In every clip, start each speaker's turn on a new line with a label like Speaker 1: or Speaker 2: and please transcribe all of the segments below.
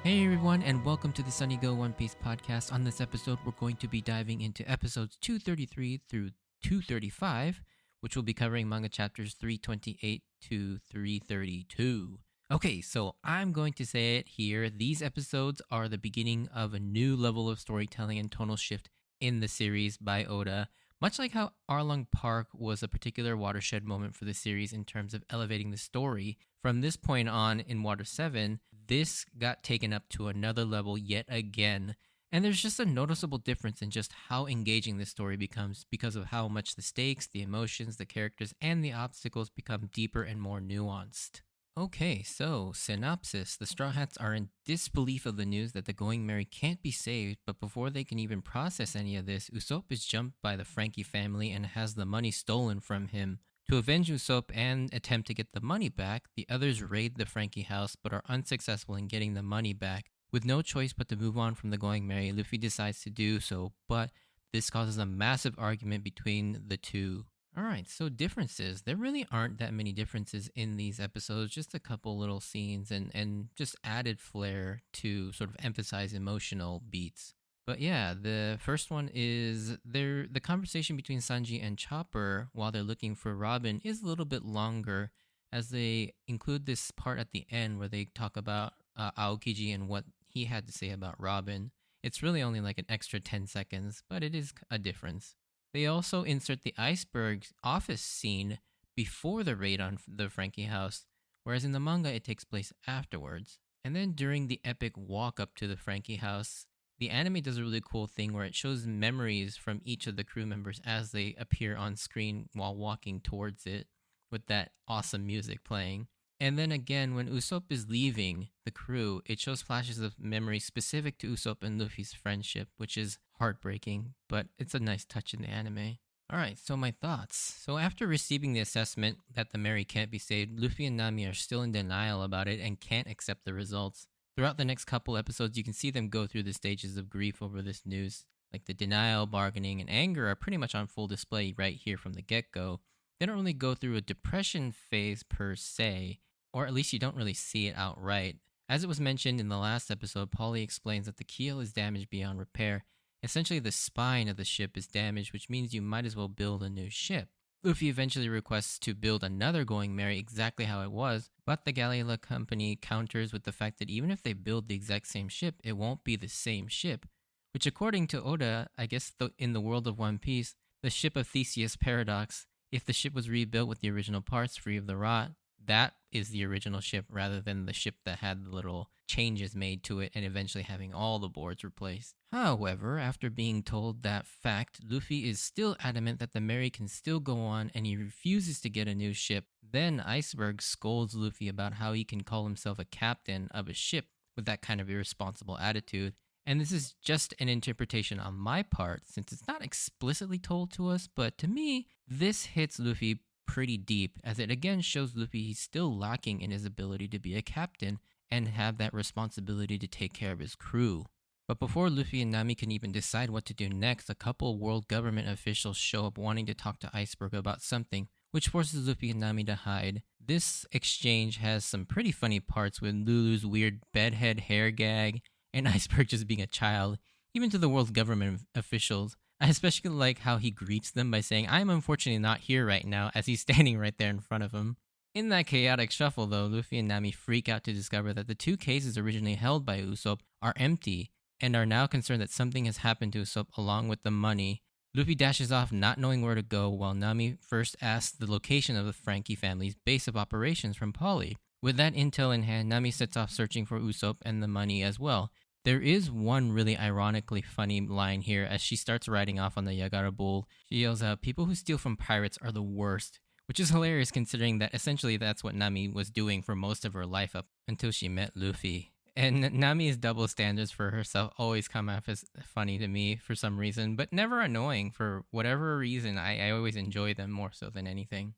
Speaker 1: Hey everyone, and welcome to the Sunny Go One Piece podcast. On this episode, we're going to be diving into episodes 233 through 235, which will be covering manga chapters 328 to 332. Okay, so I'm going to say it here. These episodes are the beginning of a new level of storytelling and tonal shift in the series by Oda. Much like how Arlong Park was a particular watershed moment for the series in terms of elevating the story, from this point on in Water 7, this got taken up to another level yet again. And there's just a noticeable difference in just how engaging this story becomes because of how much the stakes, the emotions, the characters, and the obstacles become deeper and more nuanced. Okay, so synopsis. The Straw Hats are in disbelief of the news that the Going Merry can't be saved, but before they can even process any of this, Usopp is jumped by the Frankie family and has the money stolen from him. To avenge Usopp and attempt to get the money back, the others raid the Frankie house but are unsuccessful in getting the money back. With no choice but to move on from the Going Merry, Luffy decides to do so, but this causes a massive argument between the two. Alright, so differences. There really aren't that many differences in these episodes, just a couple little scenes and just added flair to sort of emphasize emotional beats. But yeah, the first one is the conversation between Sanji and Chopper while they're looking for Robin is a little bit longer, as they include this part at the end where they talk about Aokiji and what he had to say about Robin. It's really only like an extra 10 seconds, but it is a difference. They also insert the iceberg office scene before the raid on the Frankie house, whereas in the manga it takes place afterwards. And then during the epic walk up to the Frankie house, the anime does a really cool thing where it shows memories from each of the crew members as they appear on screen while walking towards it, with that awesome music playing. And then again, when Usopp is leaving the crew, it shows flashes of memories specific to Usopp and Luffy's friendship, which is heartbreaking, but it's a nice touch in the anime. Alright, so my thoughts. So after receiving the assessment that the Merry can't be saved, Luffy and Nami are still in denial about it and can't accept the results. Throughout the next couple episodes, you can see them go through the stages of grief over this news. Like the denial, bargaining, and anger are pretty much on full display right here from the get-go. They don't really go through a depression phase per se, or at least you don't really see it outright. As it was mentioned in the last episode, Polly explains that the keel is damaged beyond repair. Essentially, the spine of the ship is damaged, which means you might as well build a new ship. Luffy eventually requests to build another Going Merry exactly how it was, but the Galila company counters with the fact that even if they build the exact same ship, it won't be the same ship. Which, according to Oda, I guess in the world of One Piece, the ship of Theseus paradox, if the ship was rebuilt with the original parts free of the rot, that is the original ship rather than the ship that had the little changes made to it and eventually having all the boards replaced. However, after being told that fact, Luffy is still adamant that the Merry can still go on and he refuses to get a new ship. Then Iceberg scolds Luffy about how he can call himself a captain of a ship with that kind of irresponsible attitude. And this is just an interpretation on my part since it's not explicitly told to us, but to me, this hits Luffy pretty deep, as it again shows Luffy he's still lacking in his ability to be a captain and have that responsibility to take care of his crew. But before Luffy and Nami can even decide what to do next, a couple world government officials show up wanting to talk to Iceberg about something, which forces Luffy and Nami to hide. This exchange has some pretty funny parts with Lulu's weird bedhead hair gag and Iceberg just being a child, even to the world government officials. I especially like how he greets them by saying, "I'm unfortunately not here right now," as he's standing right there in front of him. In that chaotic shuffle, though, Luffy and Nami freak out to discover that the two cases originally held by Usopp are empty, and are now concerned that something has happened to Usopp along with the money. Luffy dashes off not knowing where to go, while Nami first asks the location of the Frankie family's base of operations from Polly. With that intel in hand, Nami sets off searching for Usopp and the money as well. There is one really ironically funny line here as she starts riding off on the Yagara bull. She yells out, "People who steal from pirates are the worst," which is hilarious considering that essentially that's what Nami was doing for most of her life up until she met Luffy. And Nami's double standards for herself always come off as funny to me for some reason, but never annoying for whatever reason. I always enjoy them more so than anything.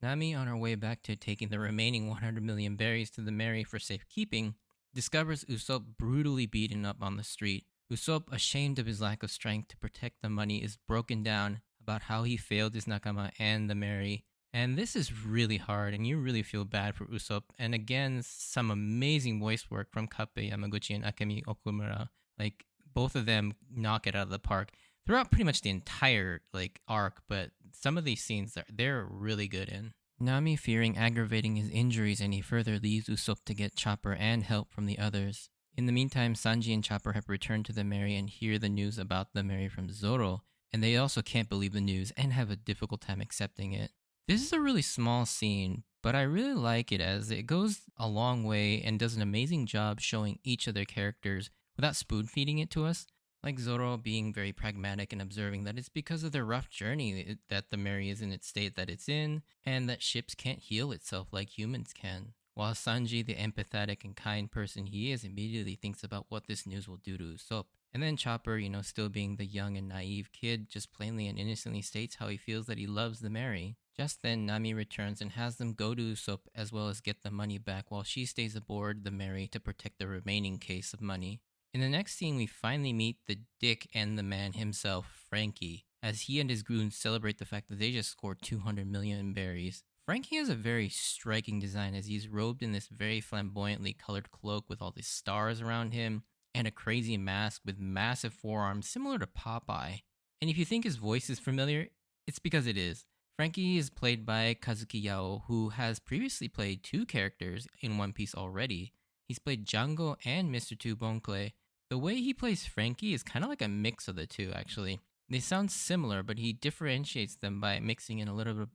Speaker 1: Nami, on her way back to taking the remaining 100 million berries to the Merry for safekeeping, discovers Usopp brutally beaten up on the street. Usopp, ashamed of his lack of strength to protect the money, is broken down about how he failed his nakama and the Merry, And this is really hard, and you really feel bad for Usopp. And again, some amazing voice work from Kappei Yamaguchi and Akemi Okumura. Like, both of them knock it out of the park throughout pretty much the entire like arc. But some of these scenes they're really good in. Nami fearing aggravating his injuries any further leaves Usopp to get Chopper and help from the others. In the meantime, Sanji and Chopper have returned to the Mary and hear the news about the Mary from Zoro, and they also can't believe the news and have a difficult time accepting it. This is a really small scene, but I really like it as it goes a long way and does an amazing job showing each of their characters without spoon feeding it to us. Like Zoro being very pragmatic and observing that it's because of their rough journey that the Mary is in its state that it's in, and that ships can't heal itself like humans can. While Sanji, the empathetic and kind person he is, immediately thinks about what this news will do to Usopp. And then Chopper, still being the young and naive kid, just plainly and innocently states how he feels that he loves the Mary. Just then, Nami returns and has them go to Usopp as well as get the money back while she stays aboard the Mary to protect the remaining case of money. In the next scene, we finally meet the dick and the man himself, Frankie, as he and his goons celebrate the fact that they just scored 200 million in berries. Frankie has a very striking design as he's robed in this very flamboyantly colored cloak with all these stars around him and a crazy mask with massive forearms similar to Popeye. And if you think his voice is familiar, it's because it is. Frankie is played by Kazuki Yao, who has previously played two characters in One Piece already. He's played Django and Mr. Two Bonclay. The way he plays Frankie is kind of like a mix of the two, actually. They sound similar, but he differentiates them by mixing in a little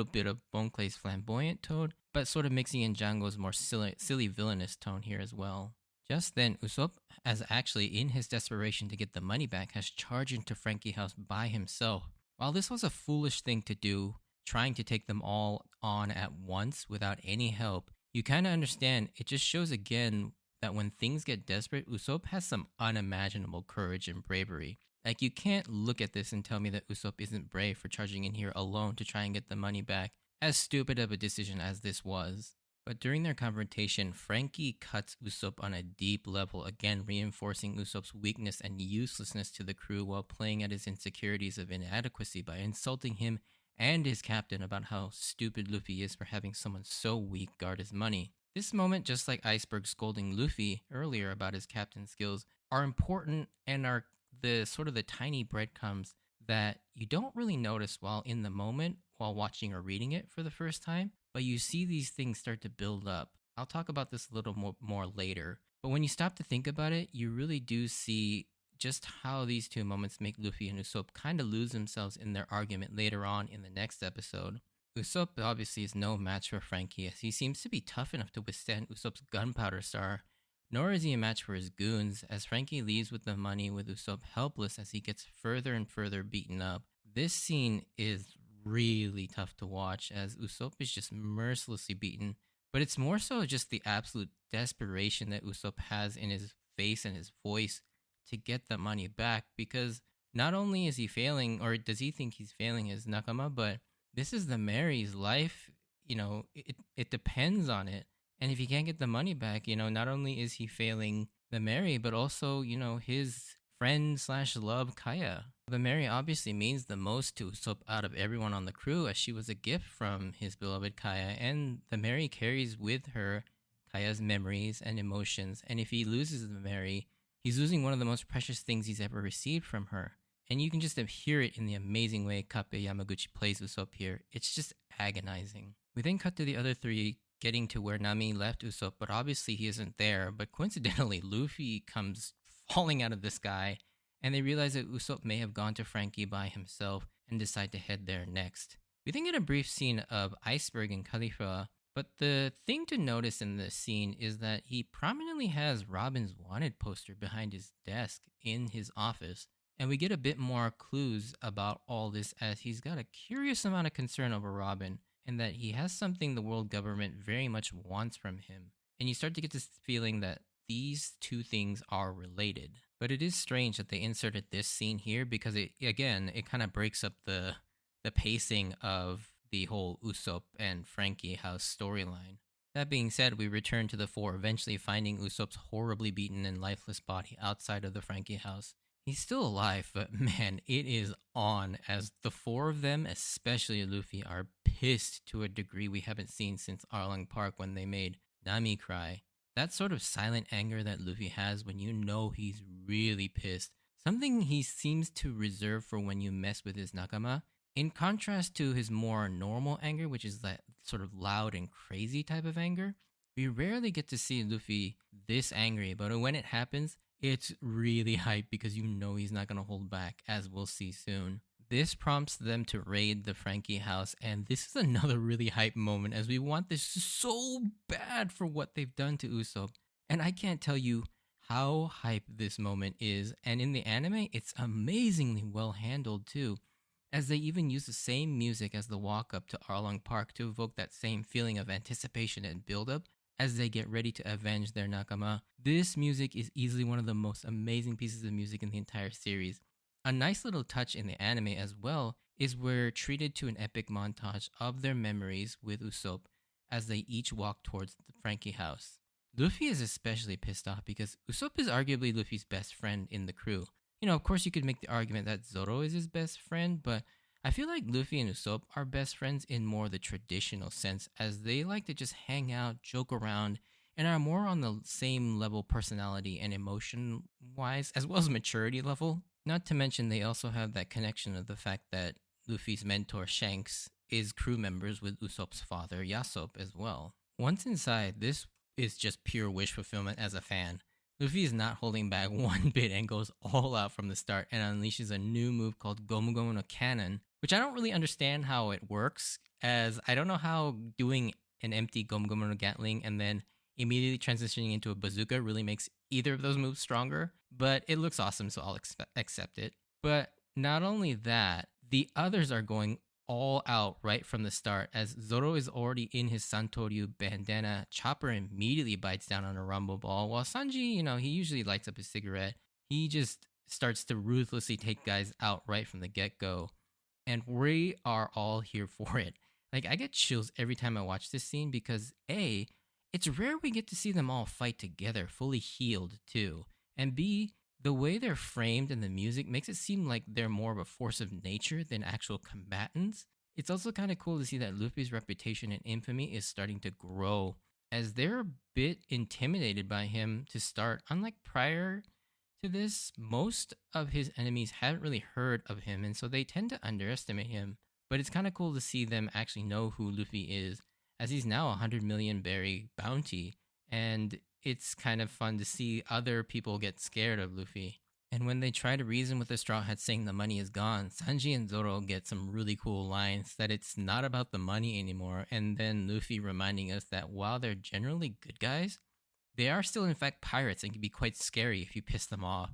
Speaker 1: bit of Bonclay's flamboyant tone, but sort of mixing in Django's more silly villainous tone here as well. Just then, Usopp, as actually in his desperation to get the money back, has charged into Frankie's house by himself. While this was a foolish thing to do, trying to take them all on at once without any help, you kind of understand. It just shows again that when things get desperate, Usopp has some unimaginable courage and bravery. Like, you can't look at this and tell me that Usopp isn't brave for charging in here alone to try and get the money back, as stupid of a decision as this was. But during their confrontation, Frankie cuts Usopp on a deep level, again reinforcing Usopp's weakness and uselessness to the crew while playing at his insecurities of inadequacy by insulting him and his captain about how stupid Luffy is for having someone so weak guard his money. This moment, just like Iceberg scolding Luffy earlier about his captain's skills, are important and are the sort of the tiny breadcrumbs that you don't really notice while in the moment while watching or reading it for the first time, but you see these things start to build up. I'll talk about this a little more later, but when you stop to think about it, you really do see just how these two moments make Luffy and Usopp kind of lose themselves in their argument later on in the next episode. Usopp obviously is no match for Frankie, as he seems to be tough enough to withstand Usopp's gunpowder star, nor is he a match for his goons, as Frankie leaves with the money with Usopp helpless as he gets further and further beaten up. This scene is really tough to watch as Usopp is just mercilessly beaten, but it's more so just the absolute desperation that Usopp has in his face and his voice to get the money back, because not only is he failing, or does he think he's failing his nakama, but this is the Mary's life, it depends on it. And if he can't get the money back, not only is he failing the Mary, but also, his friend slash love, Kaya. The Mary obviously means the most to Usopp out of everyone on the crew, as she was a gift from his beloved Kaya, and the Mary carries with her Kaya's memories and emotions, and if he loses the Mary, he's losing one of the most precious things he's ever received from her. And you can just hear it in the amazing way Kappei Yamaguchi plays Usopp here. It's just agonizing. We then cut to the other three getting to where Nami left Usopp, but obviously he isn't there. But coincidentally, Luffy comes falling out of the sky, and they realize that Usopp may have gone to Frankie by himself and decide to head there next. We then get a brief scene of Iceberg and Khalifa, but the thing to notice in this scene is that he prominently has Robin's wanted poster behind his desk in his office, and we get a bit more clues about all this as he's got a curious amount of concern over Robin, and that he has something the world government very much wants from him. And you start to get this feeling that these two things are related. But it is strange that they inserted this scene here, because it kind of breaks up the pacing of the whole Usopp and Frankie house storyline. That being said, we return to the four, eventually finding Usopp's horribly beaten and lifeless body outside of the Frankie house. He's still alive, but man, it is on as the four of them, especially Luffy, are pissed to a degree we haven't seen since Arlong Park when they made Nami cry. That sort of silent anger that Luffy has when you know he's really pissed, something he seems to reserve for when you mess with his nakama. In contrast to his more normal anger, which is that sort of loud and crazy type of anger, we rarely get to see Luffy this angry, but when it happens, it's really hype because you know he's not going to hold back, as we'll see soon. This prompts them to raid the Frankie house, and this is another really hype moment as we want this so bad for what they've done to Usopp. And I can't tell you how hype this moment is, and in the anime, it's amazingly well handled too, as they even use the same music as the walk up to Arlong Park to evoke that same feeling of anticipation and build-up as they get ready to avenge their nakama. This music is easily one of the most amazing pieces of music in the entire series. A nice little touch in the anime as well is we're treated to an epic montage of their memories with Usopp as they each walk towards the Frankie house. Luffy is especially pissed off because Usopp is arguably Luffy's best friend in the crew. You know, of course you could make the argument that Zoro is his best friend, but I feel like Luffy and Usopp are best friends in more the traditional sense, as they like to just hang out, joke around, and are more on the same level personality and emotion wise, as well as maturity level. Not to mention, they also have that connection of the fact that Luffy's mentor Shanks is crew members with Usopp's father Yasop as well. Once inside, this is just pure wish fulfillment as a fan. Luffy is not holding back one bit and goes all out from the start and unleashes a new move called Gomu Gomu no Cannon, which I don't really understand how it works, as I don't know how doing an empty Gomu Gomu no Gatling and then immediately transitioning into a bazooka really makes either of those moves stronger, but it looks awesome, so I'll accept it. But not only that, the others are going all out right from the start, as Zoro is already in his Santoryu bandana. Chopper immediately bites down on a rumble ball, while Sanji, he usually lights up his cigarette. He just starts to ruthlessly take guys out right from the get-go, and we are all here for it. Like, I get chills every time I watch this scene because A, it's rare we get to see them all fight together, fully healed too, and B, the way they're framed and the music makes it seem like they're more of a force of nature than actual combatants. It's also kind of cool to see that Luffy's reputation and infamy is starting to grow, as they're a bit intimidated by him to start. Unlike prior to this, most of his enemies haven't really heard of him, and so they tend to underestimate him. But it's kind of cool to see them actually know who Luffy is, as he's now a 100 million berry bounty, and it's kind of fun to see other people get scared of Luffy. And when they try to reason with the Straw Hat saying the money is gone, Sanji and Zoro get some really cool lines that it's not about the money anymore, and then Luffy reminding us that while they're generally good guys, they are still in fact pirates and can be quite scary if you piss them off.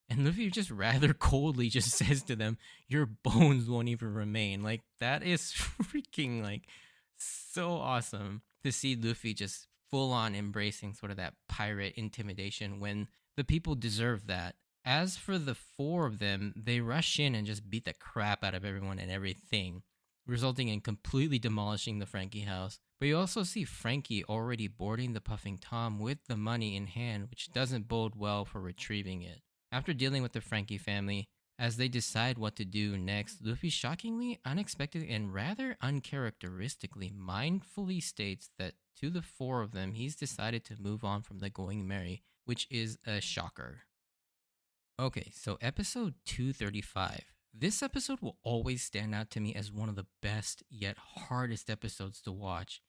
Speaker 1: And Luffy just rather coldly just says to them, your bones won't even remain. Like, that is freaking, like, so awesome to see Luffy just full on embracing sort of that pirate intimidation when the people deserve that. As for the four of them, they rush in and just beat the crap out of everyone and everything, resulting in completely demolishing the Frankie house. But you also see Frankie already boarding the Puffing Tom with the money in hand, which doesn't bode well for retrieving it. After dealing with the Frankie family, as they decide what to do next, Luffy shockingly, unexpectedly, and rather uncharacteristically mindfully states that to the four of them, he's decided to move on from the Going Merry, which is a shocker. Okay, so episode 235. This episode will always stand out to me as one of the best yet hardest episodes to watch.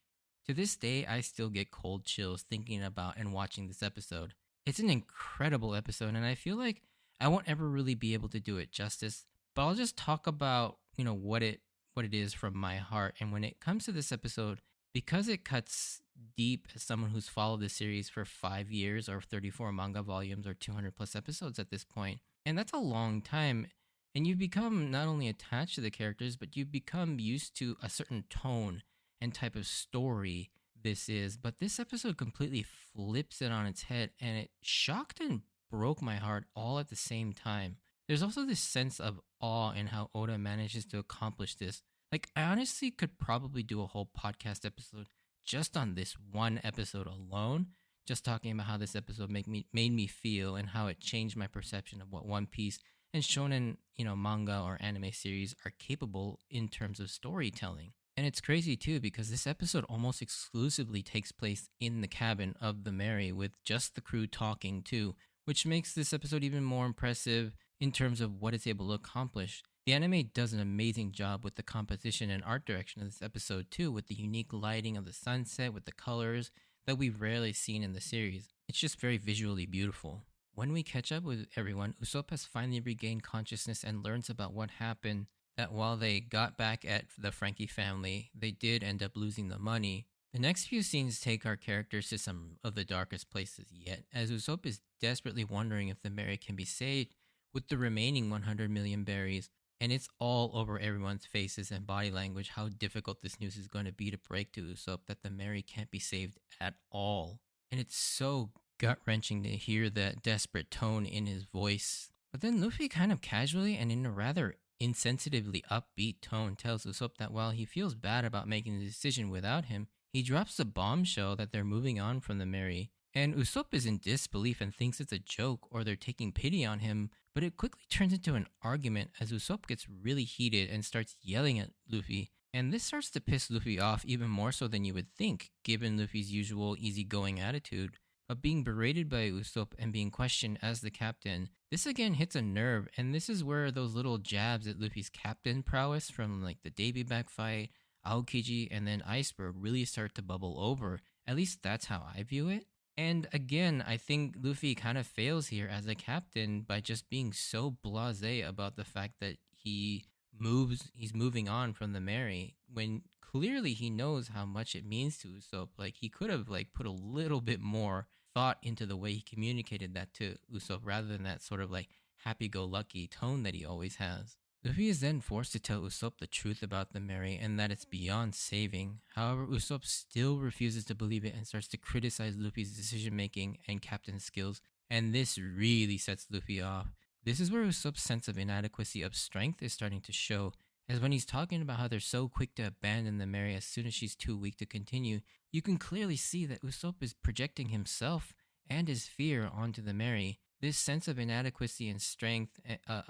Speaker 1: To this day, I still get cold chills thinking about and watching this episode. It's an incredible episode, and I feel like I won't ever really be able to do it justice, but I'll just talk about, what it is from my heart. And when it comes to this episode, because it cuts deep as someone who's followed this series for 5 years or 34 manga volumes or 200 plus episodes at this point, and that's a long time, and you become not only attached to the characters, but you become used to a certain tone and type of story this is. But this episode completely flips it on its head, and it shocked and broke my heart all at the same time. There's also this sense of awe in how Oda manages to accomplish this. Like, I honestly could probably do a whole podcast episode just on this one episode alone, just talking about how this episode made me feel and how it changed my perception of what One Piece and shonen, manga or anime series are capable in terms of storytelling. And it's crazy too because this episode almost exclusively takes place in the cabin of the Mary with just the crew talking too, which makes this episode even more impressive in terms of what it's able to accomplish. The anime does an amazing job with the composition and art direction of this episode too, with the unique lighting of the sunset, with the colors that we've rarely seen in the series. It's just very visually beautiful. When we catch up with everyone, Usopp has finally regained consciousness and learns about what happened. That while they got back at the Frankie family, they did end up losing the money. The next few scenes take our characters to some of the darkest places yet, as Usopp is desperately wondering if the Mary can be saved with the remaining 100 million berries. And it's all over everyone's faces and body language how difficult this news is going to be to break to Usopp that the Mary can't be saved at all. And it's so gut wrenching to hear that desperate tone in his voice. But then Luffy kind of casually and in a rather insensitively upbeat tone tells Usopp that while he feels bad about making the decision without him, he drops the bombshell that they're moving on from the Mary. And Usopp is in disbelief and thinks it's a joke or they're taking pity on him, but it quickly turns into an argument as Usopp gets really heated and starts yelling at Luffy. And this starts to piss Luffy off even more so than you would think, given Luffy's usual easygoing attitude. But being berated by Usopp and being questioned as the captain, this again hits a nerve, and this is where those little jabs at Luffy's captain prowess from like the Davy-back fight, Aokiji, and then Iceberg really start to bubble over. At least that's how I view it. And again, I think Luffy kind of fails here as a captain by just being so blasé about the fact that he's moving on from the Mary when clearly he knows how much it means to Usopp. Like he could have like put a little bit more thought into the way he communicated that to Usopp rather than that sort of like happy-go-lucky tone that he always has. Luffy is then forced to tell Usopp the truth about the Mary and that it's beyond saving. However, Usopp still refuses to believe it and starts to criticize Luffy's decision-making and captain skills, and this really sets Luffy off. This is where Usopp's sense of inadequacy of strength is starting to show, as when he's talking about how they're so quick to abandon the Mary as soon as she's too weak to continue, you can clearly see that Usopp is projecting himself and his fear onto the Mary. This sense of inadequacy and strength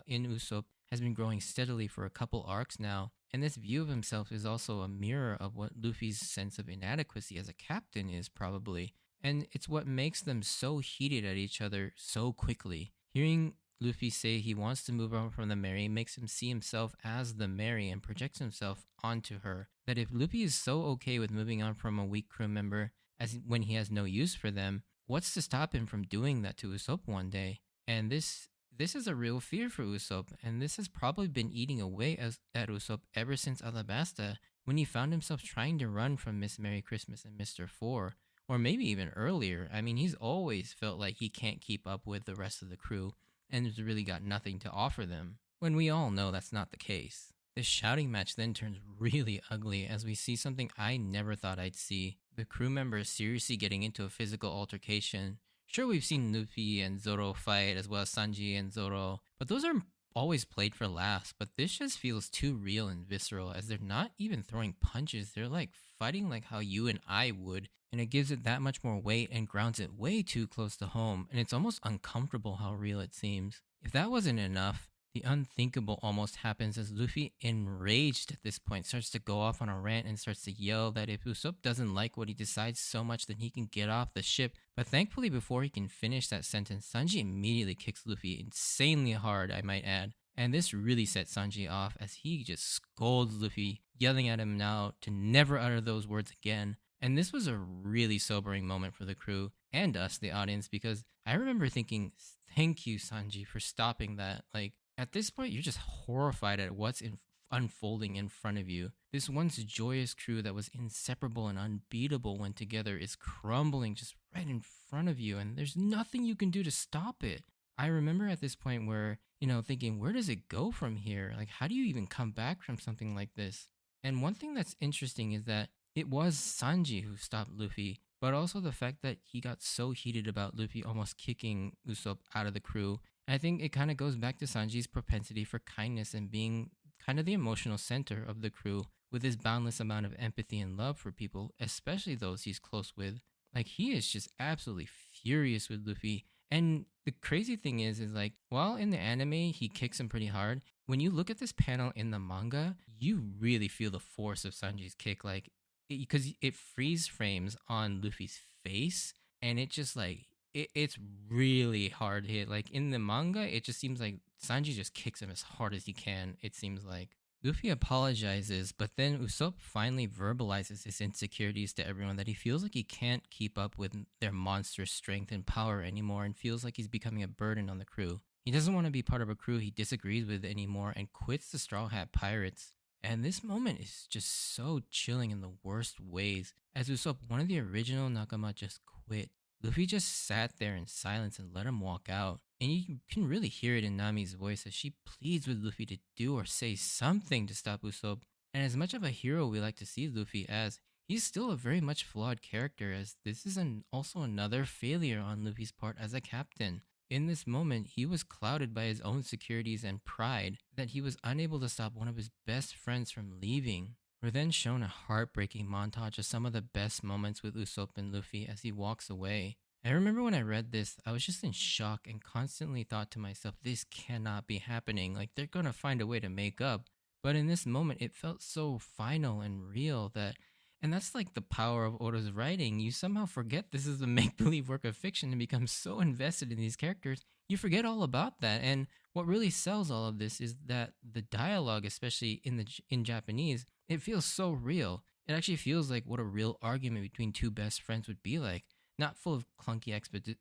Speaker 1: in Usopp has been growing steadily for a couple arcs now, and this view of himself is also a mirror of what Luffy's sense of inadequacy as a captain is probably, and it's what makes them so heated at each other so quickly. Hearing Luffy say he wants to move on from the Mary makes him see himself as the Mary and projects himself onto her. That if Luffy is so okay with moving on from a weak crew member as when he has no use for them, what's to stop him from doing that to Usopp one day? And this is a real fear for Usopp, and this has probably been eating away at Usopp ever since Alabasta, when he found himself trying to run from Miss Merry Christmas and Mr. Four, or maybe even earlier. I mean, he's always felt like he can't keep up with the rest of the crew, and has really got nothing to offer them, when we all know that's not the case. This shouting match then turns really ugly as we see something I never thought I'd see. The crew members seriously getting into a physical altercation. Sure, we've seen Luffy and Zoro fight as well as Sanji and Zoro, but those are always played for laughs. But this just feels too real and visceral as they're not even throwing punches, they're like fighting like how you and I would, and it gives it that much more weight and grounds it way too close to home, and it's almost uncomfortable how real it seems. If that wasn't enough, the unthinkable almost happens as Luffy, enraged at this point, starts to go off on a rant and starts to yell that if Usopp doesn't like what he decides so much, then he can get off the ship. But thankfully, before he can finish that sentence, Sanji immediately kicks Luffy insanely hard, I might add. And this really sets Sanji off as he just scolds Luffy, yelling at him now to never utter those words again. And this was a really sobering moment for the crew and us, the audience, because I remember thinking, thank you, Sanji, for stopping that. Like, at this point, you're just horrified at what's unfolding in front of you. This once joyous crew that was inseparable and unbeatable when together is crumbling just right in front of you, and there's nothing you can do to stop it. I remember at this point where, thinking, where does it go from here? Like, how do you even come back from something like this? And one thing that's interesting is that it was Sanji who stopped Luffy, but also the fact that he got so heated about Luffy almost kicking Usopp out of the crew. I think it kind of goes back to Sanji's propensity for kindness and being kind of the emotional center of the crew with his boundless amount of empathy and love for people, especially those he's close with. Like he is just absolutely furious with Luffy. And the crazy thing is like while in the anime he kicks him pretty hard, when you look at this panel in the manga, you really feel the force of Sanji's kick, like because it freeze frames on Luffy's face, and it just like it's really hard hit. Like in the manga, it just seems like Sanji just kicks him as hard as he can. It seems like. Luffy apologizes, but then Usopp finally verbalizes his insecurities to everyone that he feels like he can't keep up with their monstrous strength and power anymore and feels like he's becoming a burden on the crew. He doesn't want to be part of a crew he disagrees with anymore and quits the Straw Hat Pirates. And this moment is just so chilling in the worst ways. As Usopp, one of the original Nakama, just quit. Luffy just sat there in silence and let him walk out. And you can really hear it in Nami's voice as she pleads with Luffy to do or say something to stop Usopp. And as much of a hero we like to see Luffy as, he's still a very much flawed character, as this is also another failure on Luffy's part as a captain. In this moment, he was clouded by his own insecurities and pride that he was unable to stop one of his best friends from leaving. We're then shown a heartbreaking montage of some of the best moments with Usopp and Luffy as he walks away. I remember when I read this, I was just in shock and constantly thought to myself, this cannot be happening. Like, they're gonna find a way to make up. But in this moment, it felt so final and real that. And that's like the power of Oda's writing. You somehow forget this is a make believe work of fiction and become so invested in these characters, you forget all about that. And what really sells all of this is that the dialogue, especially in Japanese, it feels so real. It actually feels like what a real argument between two best friends would be like, not full of clunky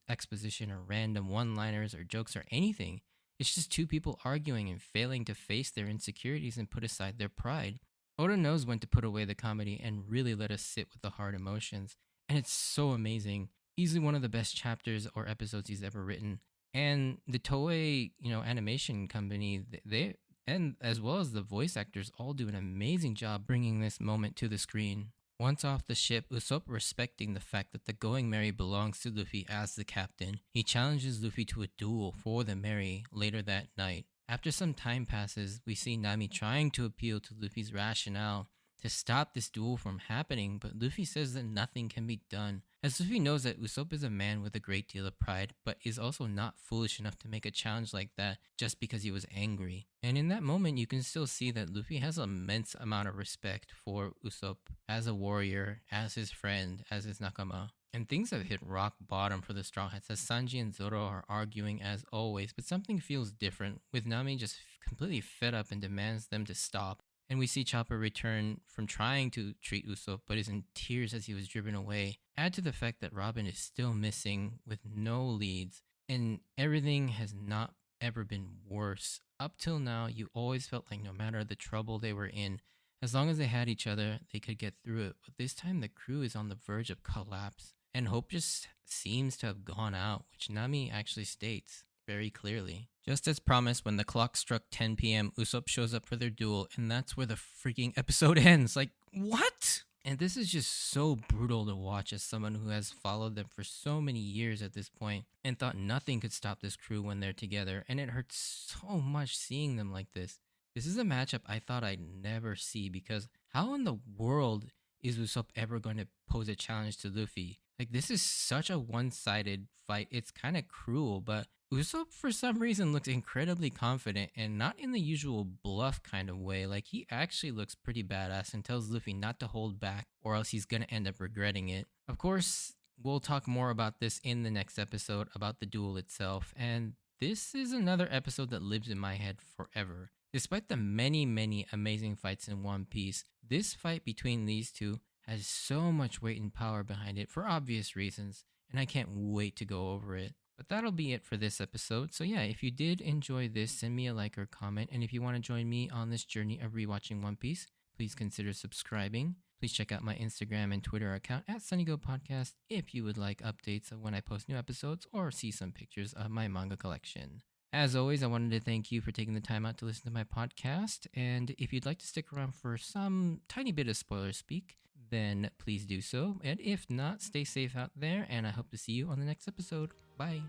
Speaker 1: exposition or random one liners or jokes or anything. It's just two people arguing and failing to face their insecurities and put aside their pride. Oda knows when to put away the comedy and really let us sit with the hard emotions. And it's so amazing. Easily one of the best chapters or episodes he's ever written. And the Toei, animation company, they and as well as the voice actors all do an amazing job bringing this moment to the screen. Once off the ship, Usopp, respecting the fact that the Going Merry belongs to Luffy as the captain, he challenges Luffy to a duel for the Merry later that night. After some time passes, we see Nami trying to appeal to Luffy's rationale to stop this duel from happening, but Luffy says that nothing can be done, as Luffy knows that Usopp is a man with a great deal of pride, but is also not foolish enough to make a challenge like that just because he was angry. And in that moment, you can still see that Luffy has an immense amount of respect for Usopp as a warrior, as his friend, as his nakama. And things have hit rock bottom for the Straw Hats as Sanji and Zoro are arguing as always, but something feels different, with Nami just completely fed up and demands them to stop. And we see Chopper return from trying to treat Usopp, but is in tears as he was driven away. Add to the fact that Robin is still missing with no leads, and everything has not ever been worse. Up till now, you always felt like no matter the trouble they were in, as long as they had each other, they could get through it. But this time, the crew is on the verge of collapse, and hope just seems to have gone out, which Nami actually states very clearly. Just as promised, when the clock struck 10 p.m., Usopp shows up for their duel, and that's where the freaking episode ends. Like, what? And this is just so brutal to watch as someone who has followed them for so many years at this point and thought nothing could stop this crew when they're together, and it hurts so much seeing them like this. This is a matchup I thought I'd never see, because how in the world is Usopp ever going to pose a challenge to Luffy? Like, this is such a one-sided fight. It's kind of cruel, but Usopp, for some reason, looks incredibly confident and not in the usual bluff kind of way. Like, he actually looks pretty badass and tells Luffy not to hold back or else he's gonna end up regretting it. Of course, we'll talk more about this in the next episode about the duel itself, and this is another episode that lives in my head forever. Despite the many, many amazing fights in One Piece, this fight between these two has so much weight and power behind it for obvious reasons, and I can't wait to go over it. But that'll be it for this episode. So yeah, if you did enjoy this, send me a like or comment, and if you want to join me on this journey of rewatching One Piece, please consider subscribing. Please check out my Instagram and Twitter account at SunnyGo Podcast if you would like updates of when I post new episodes or see some pictures of my manga collection. As always, I wanted to thank you for taking the time out to listen to my podcast, and if you'd like to stick around for some tiny bit of spoiler speak, then please do so. And if not, stay safe out there, and I hope to see you on the next episode. Bye.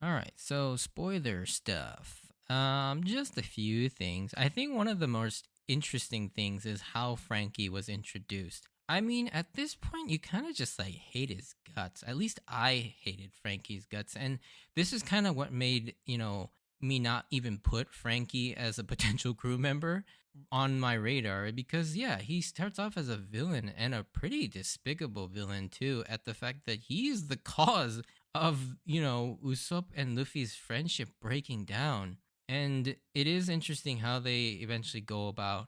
Speaker 1: All All right, so spoiler stuff. Just a few things. I think one of the most interesting things is how Frankie was introduced. I mean, at this point, you kind of just like hate his guts. At least I hated Frankie's guts, and this is kind of what made me not even put Frankie as a potential crew member on my radar because yeah, he starts off as a villain and a pretty despicable villain too. At the fact that he's the cause of Usopp and Luffy's friendship breaking down. And it is interesting how they eventually go about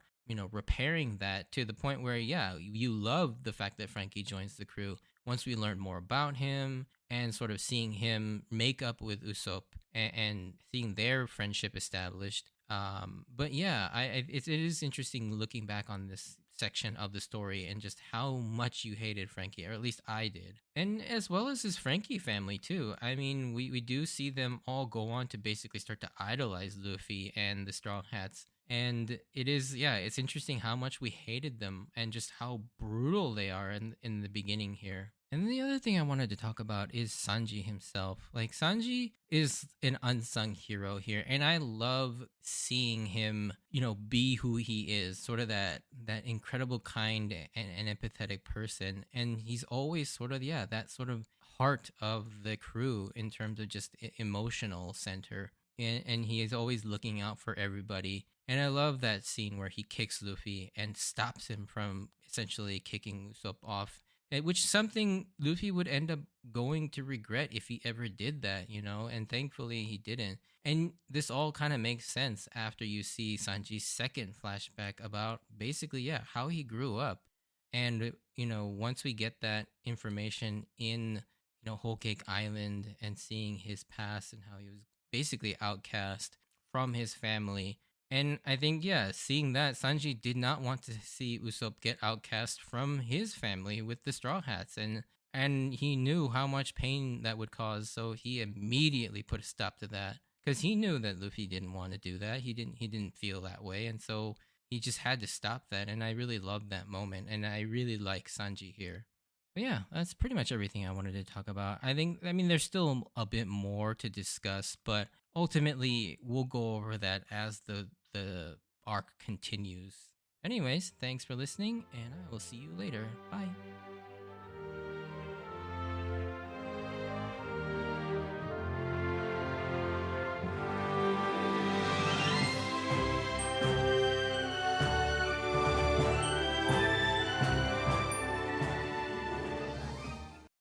Speaker 1: repairing that to the point where yeah, you love the fact that Frankie joins the crew once we learn more about him and sort of seeing him make up with Usopp and seeing their friendship established. But yeah, it is interesting looking back on this section of the story and just how much you hated Frankie, or at least I did. And as well as his Frankie family, too. I mean, we do see them all go on to basically start to idolize Luffy and the Straw Hats. And it is, yeah, it's interesting how much we hated them and just how brutal they are in the beginning here. And the other thing I wanted to talk about is Sanji himself. Like, Sanji is an unsung hero here, and I love seeing him, be who he is, sort of that incredible kind and empathetic person. And he's always sort of, yeah, that sort of heart of the crew in terms of just emotional center. And he is always looking out for everybody. And I love that scene where he kicks Luffy and stops him from essentially kicking Usopp off, which something Luffy would end up going to regret if he ever did that. And thankfully he didn't. And this all kind of makes sense after you see Sanji's second flashback about basically, yeah, how he grew up. And, once we get that information in, Whole Cake Island and seeing his past and how he was basically outcast from his family. And I think, yeah, seeing that, Sanji did not want to see Usopp get outcast from his family with the Straw Hats. And he knew how much pain that would cause, so he immediately put a stop to that. Because he knew that Luffy didn't want to do that. He didn't feel that way. And so he just had to stop that. And I really loved that moment. And I really like Sanji here. But yeah, that's pretty much everything I wanted to talk about. I mean, there's still a bit more to discuss, but ultimately, we'll go over that as the arc continues. Anyways, thanks for listening, and I will see you later. Bye.